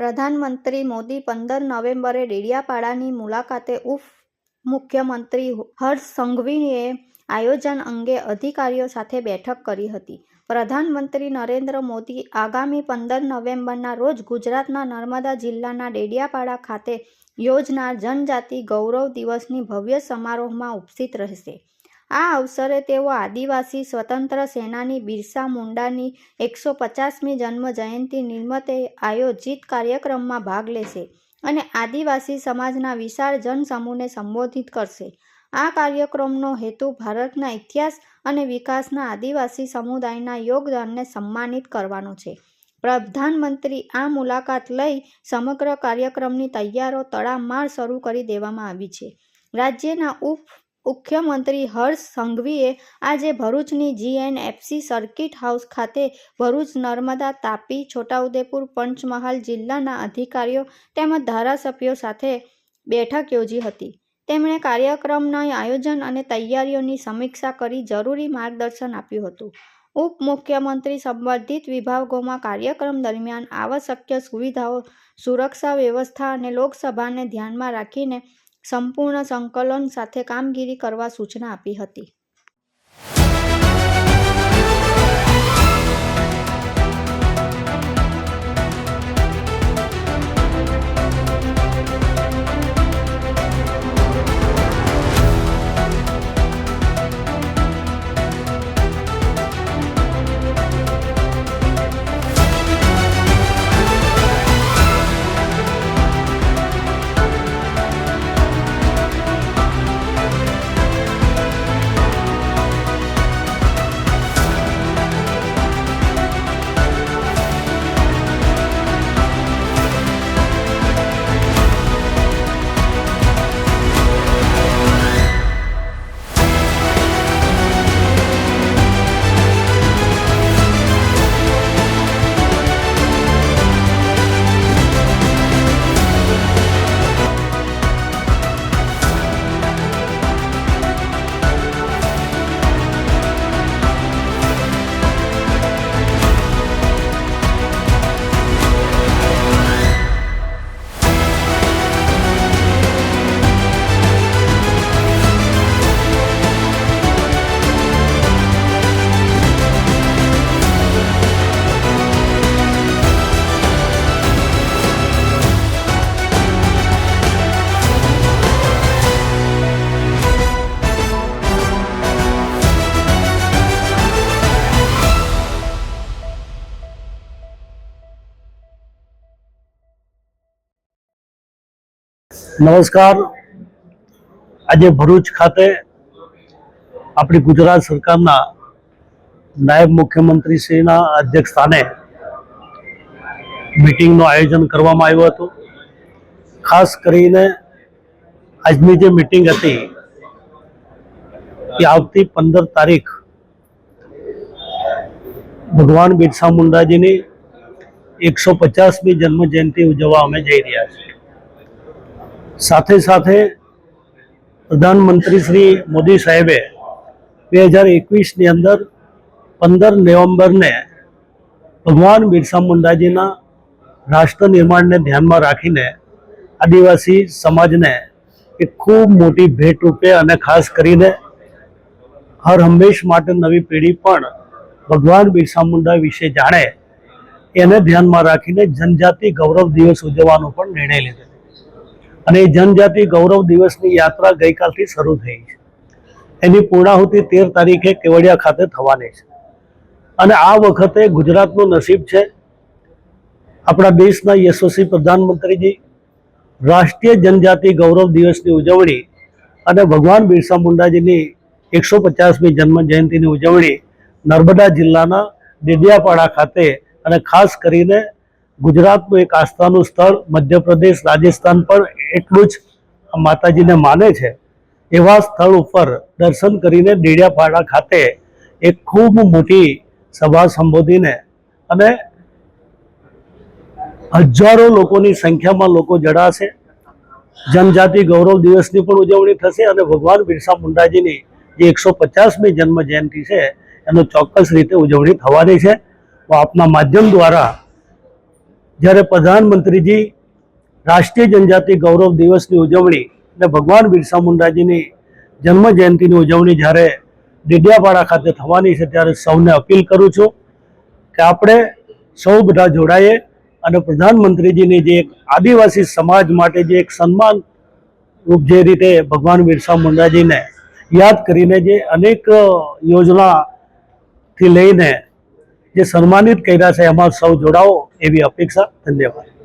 પ્રધાનમંત્રી મોદી 15 નવેમ્બરે ડેડિયાપાડાની મુલાકાતે ઉપમુખ્યમંત્રી હર્ષ સંઘવીએ આયોજન અંગે અધિકારીઓ સાથે બેઠક કરી હતી। પ્રધાનમંત્રી નરેન્દ્ર મોદી આગામી 15 નવેમ્બરના રોજ ગુજરાતના નર્મદા જિલ્લાના ડેડિયાપાડા ખાતે યોજનાર જનજાતિ ગૌરવ દિવસની ભવ્ય સમારોહમાં ઉપસ્થિત રહેશે। આ અવસરે તેઓ આદિવાસી સ્વતંત્ર સેનાની બિરસા મુંડાની 150મી જન્મ જયંતિ નિમિત્તે આયોજિત કાર્યક્રમમાં ભાગ લેશે અને આદિવાસી સમાજના વિશાળ જનસમૂહને સંબોધિત કરશે। આ કાર્યક્રમનો હેતુ ભારતના ઇતિહાસ અને વિકાસના આદિવાસી સમુદાયના યોગદાનને સન્માનિત કરવાનો છે। પ્રધાનમંત્રી આ મુલાકાત લઈ સમગ્ર કાર્યક્રમની તૈયારીઓ તડામાર શરૂ કરી દેવામાં આવી છે। રાજ્યના મુખ્યમંત્રી હર્ષ સંઘવીએ આજે ભરૂચની GNFC સર્કિટ હાઉસ ખાતે ભરૂચ, નર્મદા, તાપી, છોટાઉદેપુર, પંચમહાલ જિલ્લાના અધિકારીઓ તેમજ ધારાસભ્યો સાથે બેઠક યોજી હતી। તેમણે કાર્યક્રમના આયોજન અને તૈયારીઓની સમીક્ષા કરી જરૂરી માર્ગદર્શન આપ્યું હતું। ઉપમુખ્યમંત્રી સંબંધિત વિભાગોમાં કાર્યક્રમ દરમિયાન આવશ્યક સુવિધાઓ, સુરક્ષા વ્યવસ્થા અને લોકસભાને ધ્યાનમાં રાખીને સંપૂર્ણ સંકલન સાથે કામગીરી કરવા સૂચના આપી હતી। નમસ્કાર। આજે ભરૂચ ખાતે આપણી ગુજરાત સરકારના નાયબ મુખ્યમંત્રી શ્રીના અધ્યક્ષ સ્થાને મીટિંગનું આયોજન કરવામાં આવ્યું હતું। ખાસ કરીને આજની જે મીટિંગ હતી એ આવતી 15 તારીખ ભગવાન બિરસા મુંડાજીની 150મી જન્મ જયંતિ ઉજવવા અમે જઈ રહ્યા છીએ। સાથે સાથે પ્રધાનમંત્રી શ્રી મોદી સાહેબે 2021ની અંદર 15 નવેમ્બરને ભગવાન બિરસા મુંડાજીના રાષ્ટ્ર નિર્માણને ધ્યાનમાં રાખીને આદિવાસી સમાજને એક ખૂબ મોટી ભેટ રૂપે અને ખાસ કરીને હર હંમેશ માટે નવી પેઢી પણ ભગવાન બિરસા મુંડા વિશે જાણે એને ધ્યાનમાં રાખીને જનજાતિ ગૌરવ દિવસ ઉજવવાનો પણ નિર્ણય લીધો અને એ જનજાતિ ગૌરવ દિવસની યાત્રા ગઈકાલથી શરૂ થઈ છે। એની પૂર્ણાહુતિ 13 તારીખે કેવડિયા ખાતે થવાની છે અને આ વખતે ગુજરાતનું નસીબ છે, આપણા દેશના યશસ્વી પ્રધાનમંત્રીજી રાષ્ટ્રીય જનજાતિ ગૌરવ દિવસની ઉજવણી અને ભગવાન બિરસા મુંડાજીની 150મી જન્મ જયંતિની ઉજવણી નર્મદા જિલ્લાના ડેડિયાપાડા ખાતે અને ખાસ કરીને ગુજરાતનું એક આસ્થાનું સ્થળ મધ્યપ્રદેશ, રાજસ્થાન પણ એટલું જ માતાજીને માને છે એવા સ્થળ ઉપર દર્શન કરીને ડેડિયાપાડા ખાતે એક ખૂબ મોટી સભા સંબોધીને અને હજારો લોકોની સંખ્યામાં લોકો જોડાશે। જનજાતિ ગૌરવ દિવસની પણ ઉજવણી થશે અને ભગવાન બિરસા મુંડાજીની જે 150મી જન્મ જયંતિ છે એનો ચોક્કસ રીતે ઉજવણી થવાની છે। તો આપના માધ્યમ દ્વારા જ્યારે પ્રધાનમંત્રીજી રાષ્ટ્રીય જનજાતિ ગૌરવ દિવસની ઉજવણી અને ભગવાન બિરસા મુંડાજીની જન્મ જયંતિની ઉજવણી જ્યારે ડેડિયાપાડા ખાતે થવાની છે, ત્યારે સૌને અપીલ કરું છું કે આપણે સૌ બધા જોડાઈએ અને પ્રધાનમંત્રીજીની જે એક આદિવાસી સમાજ માટે જે એક સન્માન રૂપ જે રીતે ભગવાન બિરસા મુંડાજીને યાદ કરીને જે અનેક યોજનાથી લઈને જે સન્માનિત કર્યા છે, એમાં સૌ જોડાવો એવી અપેક્ષા. ધન્યવાદ.